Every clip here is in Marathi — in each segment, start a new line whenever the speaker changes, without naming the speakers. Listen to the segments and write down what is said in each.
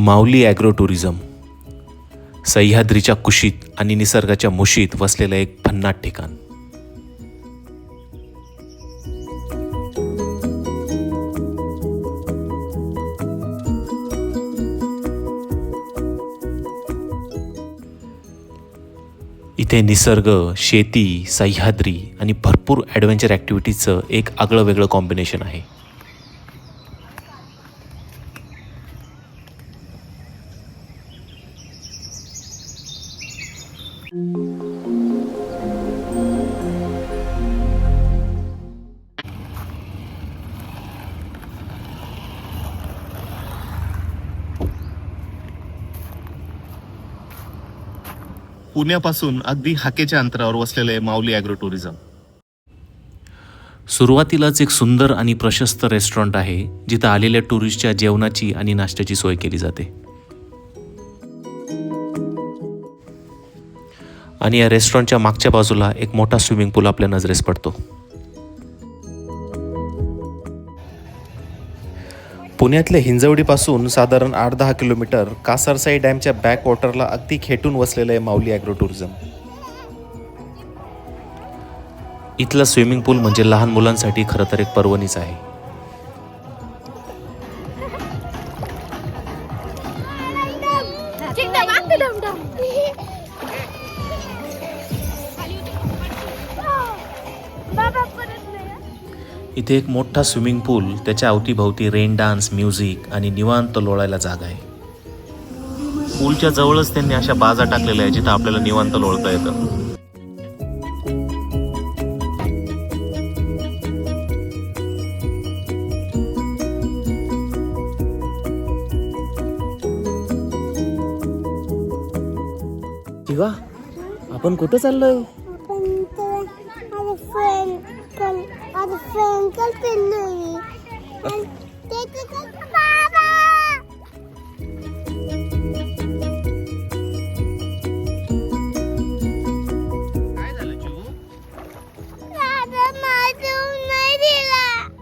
माऊली ॲग्रो टुरिझम सह्याद्रीच्या कुशीत आणि निसर्गाच्या मुशीत वसलेलं एक भन्नाट ठिकाण. इथे निसर्ग, शेती, सह्याद्री आणि भरपूर ॲडव्हेंचर ॲक्टिव्हिटीजचं एक आगळं वेगळं कॉम्बिनेशन आहे.
पुण्यापासून अगदी हाकेच्या अंतरावर वसलेले माऊली ॲग्रो टुरिझम.
सुरुवातीलाच एक सुंदर आणि प्रशस्त रेस्टॉरंट आहे जिथं आलेल्या टुरिस्टच्या जेवणाची आणि नाश्त्याची सोय केली जाते. आणि या रेस्टॉरंटच्या मागच्या बाजूला एक मोठा स्विमिंग पूल आपल्या नजरेस पडतो. पुण्यातल्या हिंजवडीपासून साधारण 8-10 किलोमीटर कासारसाई डॅमच्या बॅकवॉटरला अगदी खेटून वसलेलं आहे माऊली ॲग्रो टुरिझम. इथला स्विमिंग पूल म्हणजे लहान मुलांसाठी खरं तर एक पर्वणीच आहे. इथे एक मोठा स्विमिंग पूल, त्याच्या अवतीभवती रेन डान्स, म्युझिक आणि निवांत लोळायला जागा आहे. पूलच्या जवळच त्यांनी अशा बाजा टाकलेल्या आहेत जिथं आपल्याला निवांत लोळता येतं.
शिवा, आपण कुठं चाललोय?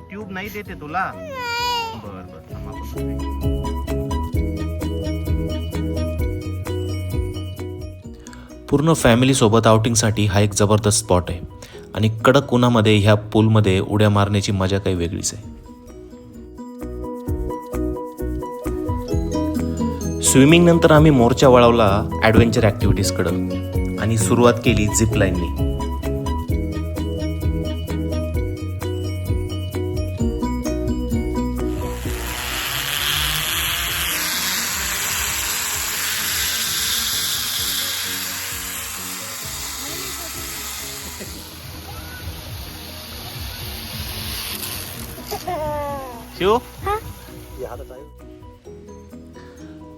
ट्यूब नाही देते तुला?
पूर्ण फॅमिलीसोबत आउटिंगसाठी हा एक जबरदस्त स्पॉट आहे. आणि कडक उन्हामध्ये ह्या पूलमध्ये उड्या मारण्याची मजा काही वेगळीच आहे. स्विमिंग नंतर आम्ही मोर्चा वळवला ॲडव्हेंचर ॲक्टिव्हिटीजकडं आणि सुरुवात केली झिप लाईननी.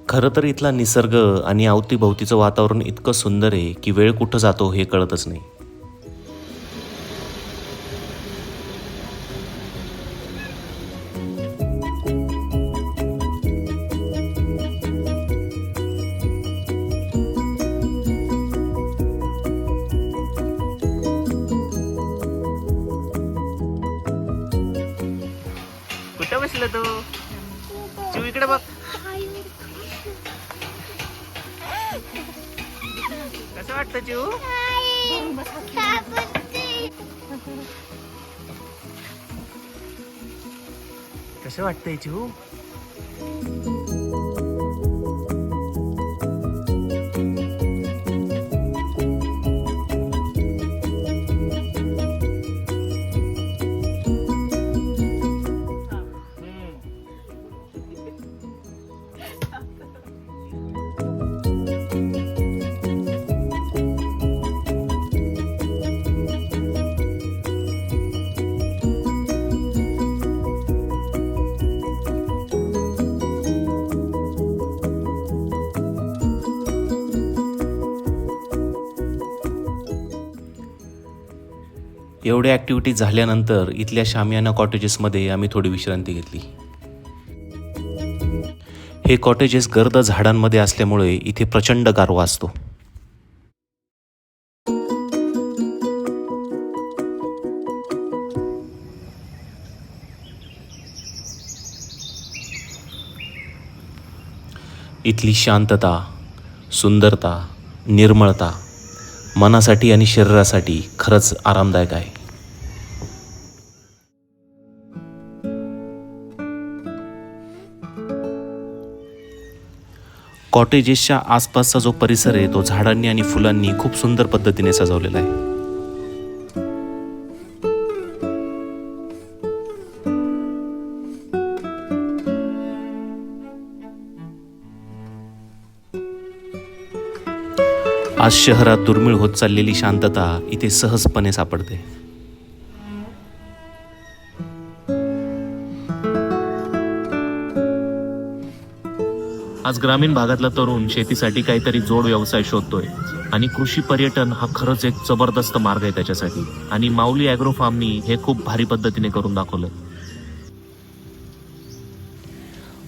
खरं तर इथला निसर्ग आणि अवतीभोवतीचं वातावरण इतकं सुंदर आहे की वेळ कुठं जातो हे कळतच नाही.
कुठं बसलं तू? चिव इकडे बघ. कसं वाटतं चिव? कसं वाटतंय चिव?
एवढ्या ॲक्टिव्हिटीज झाल्यानंतर इथल्या शामियाना कॉटेजेसमध्ये आम्ही थोडी विश्रांती घेतली. हे कॉटेजेस गर्द झाडांमध्ये असल्यामुळे इथे प्रचंड गारवा असतो. इथली शांतता, सुंदरता, निर्मळता मनासाठी आणि शरीरासाठी खरंच आरामदायक आहे. कॉटेजेसच्या आसपासचा जो परिसर आहे तो झाडांनी आणि फुलांनी खूप सुंदर पद्धतीने सजवलेला आहे. आज शहरात दुर्मिळ होत चाललेली शांतता इथे सहजपणे सापडते. आज ग्रामीण भागातला तरुण शेतीसाठी काहीतरी जोड व्यवसाय शोधतोय आणि कृषी पर्यटन हा खरंच एक जबरदस्त मार्ग आहे त्याच्यासाठी. आणि माऊली ॲग्रो फार्मनी हे खूप भारी पद्धतीने करून दाखवलं.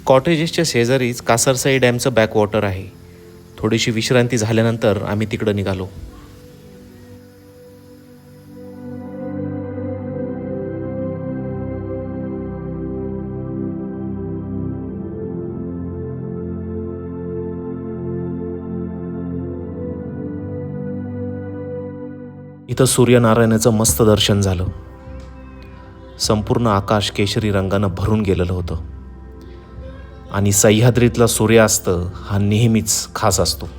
कॉटेजेसच्या शेजारीच कासरसाई डॅमचं बॅकवॉटर आहे. थोडीशी विश्रांती झाल्यानंतर आम्ही तिकडं निघालो. इथं सूर्यनारायणाचं मस्त दर्शन झालं. संपूर्ण आकाश केशरी रंगानं भरून गेलेलं होतं आणि सह्याद्रीतला सूर्यास्त हा नेहमीच खास असतो.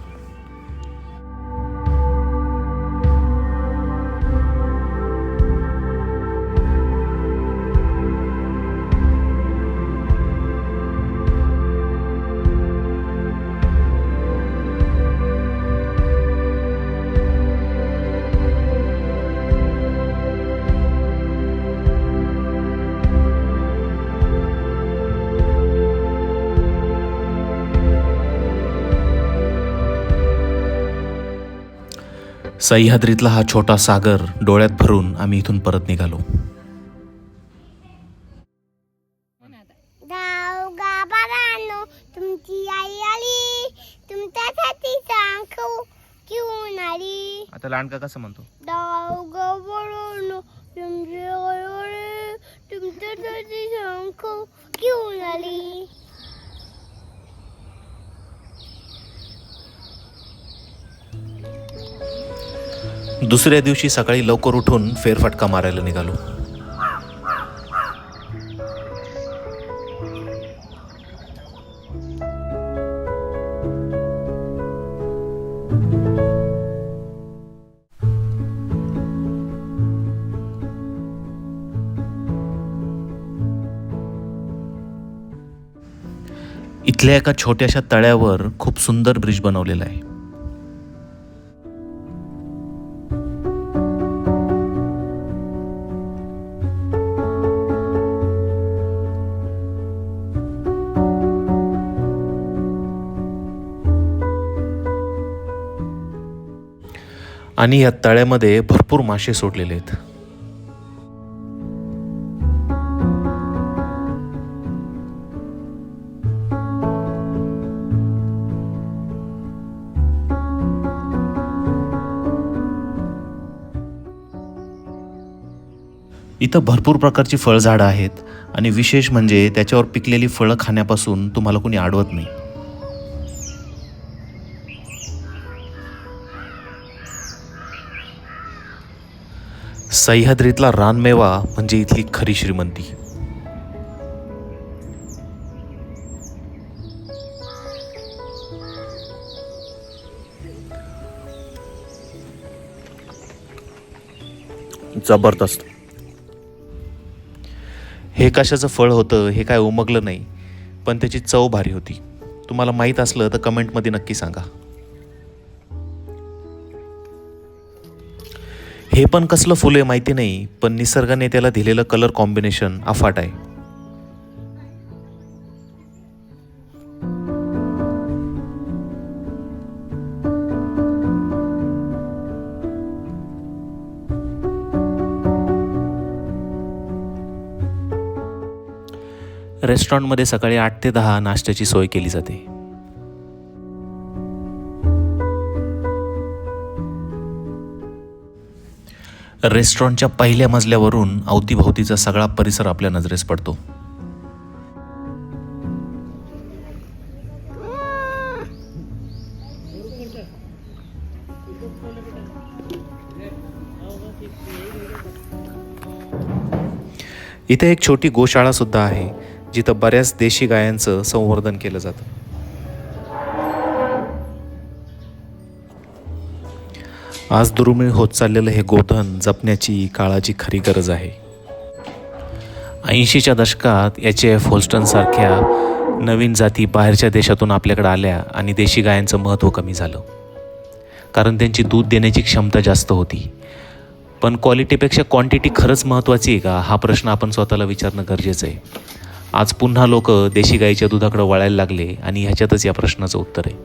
सह्याद्रीतला हा छोटा सागर डोळ्यात भरून आम्ही इथून परत निघालो.
गावानो तुमची आई आली, तुमच्यासाठी सांगू घेऊन आली.
आता लांडका कसं म्हणतो?
गावानो तुमची आई आली, तुमच्यासाठी सांगू घेऊन आली.
दुसऱ्या दिवशी सकाळी लवकर उठून फेरफटका मारायला निघालो. इथल्या एका छोट्याशा तळ्यावर खूप सुंदर ब्रिज बनवलेला आहे. आणि या तळ्यामध्ये भरपूर मासे सोडलेले आहेत. इथं भरपूर प्रकारची फळझाडं आहेत आणि विशेष म्हणजे त्याच्यावर पिकलेली फळं खाण्यापासून तुम्हाला कोणी अडवत नाही. सह्याद्रीतला रानमेवा म्हणजे इथली खरी श्रीमंती. जबरदस्त. हे कशाचं फळ होतं हे काय उमगलं नाही, पण त्याची चव भारी होती. तुम्हाला माहीत असलं तर कमेंटमध्ये नक्की सांगा. हे पण कसलं फुल आहे माहिती नाही, पण निसर्गाने त्याला दिलेलं कलर कॉम्बिनेशन अफाट आहे. रेस्टॉरंटमध्ये सकाळी 8 ते 10 नाश्त्याची सोय केली जाते. रेस्टॉरंटच्या पहिल्या मजल्यावरून अवतीभोवतीचा सगळा परिसर आपल्या नजरेस पडतो.
इथे एक छोटी गोशाळा सुद्धा आहे जिथं बऱ्याच देशी गायांचं संवर्धन केलं जातं. आज दुर्मिळ होत चाललेलं हे गोधन जपण्याची काळाची खरी गरज आहे. 80च्या दशकात HF होल्स्टनसारख्या नवीन जाती बाहेरच्या देशातून आपल्याकडे आल्या आणि देशी गायांचं महत्त्व कमी झालं, कारण त्यांची दूध देण्याची क्षमता जास्त होती. पण क्वालिटीपेक्षा क्वांटिटी खरंच महत्त्वाची आहे का, हा प्रश्न आपण स्वतःला विचारणं गरजेचं आहे. आज पुन्हा लोक देशी गाईच्या दुधाकडे वळायला लागले आणि ह्याच्यातच या प्रश्नाचं उत्तर आहे.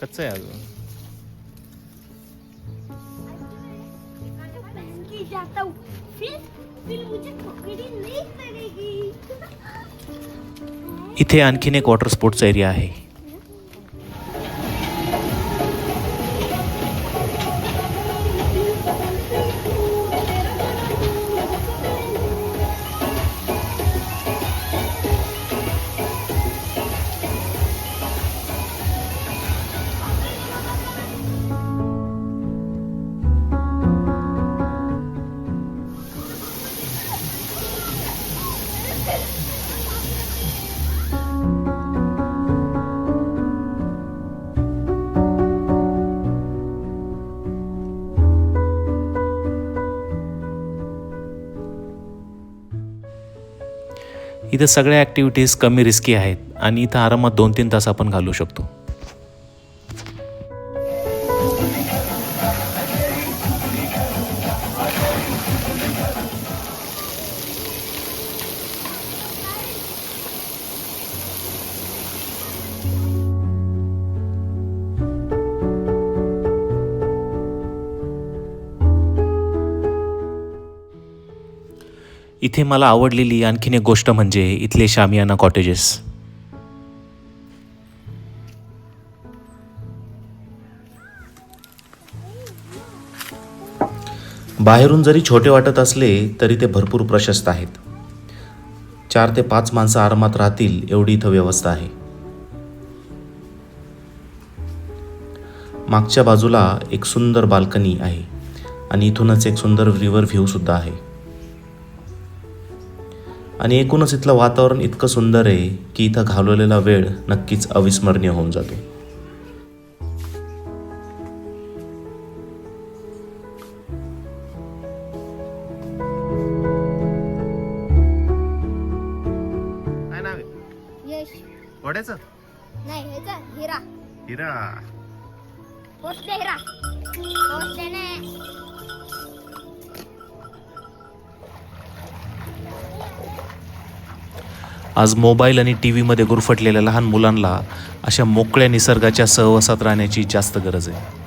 कच्चं आहे अजून.
जाता हूँ फिर मुझे पकड़ी नहीं पड़ेगी.
इथे आणखीन एक वॉटर स्पोर्ट्स एरिया आहे. इथं सगळ्या ॲक्टिव्हिटीज कमी रिस्की आहेत आणि इथं आरामात 2-3 तास आपण घालवू शकतो. इथे मला आवडलेली आणखीन एक गोष्ट म्हणजे इथले शामियाना कॉटेजेस. बाहेरून जरी छोटे वाटत असले तरी ते भरपूर प्रशस्त आहेत. 4 ते 5 माणसं आरामात राहतील एवढी इथं व्यवस्था आहे. मागच्या बाजूला एक सुंदर बाल्कनी आहे आणि इथूनच एक सुंदर रिव्हर व्ह्यू सुद्धा आहे. आणि एकूणच इथलं वातावरण इतकं सुंदर आहे की इथं घालवलेला वेळ नक्कीच अविस्मरणीय होऊन जातो.
काय नाव आहे
यश
घोड्याचं?
नाही ह्याचा हिरा
हिरा.
पोचले हिरा पोचले नाही.
आज मोबाईल आणि टी व्हीमध्ये गुरफटलेल्या लहान मुलांना अशा मोकळ्या निसर्गाच्या सहवासात राहण्याची जास्त गरज आहे.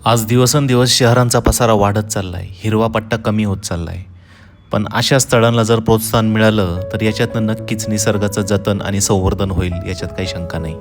आज दिवसेंदिवस शहरांचा पसारा वाढत चाललाय, हिरवा पट्टा कमी होत चाललाय. पण अशा स्थळांना जर प्रोत्साहन मिळालं तर याच्यातनं नक्कीच निसर्गाचं जतन आणि संवर्धन होईल, याच्यात काही शंका नाही.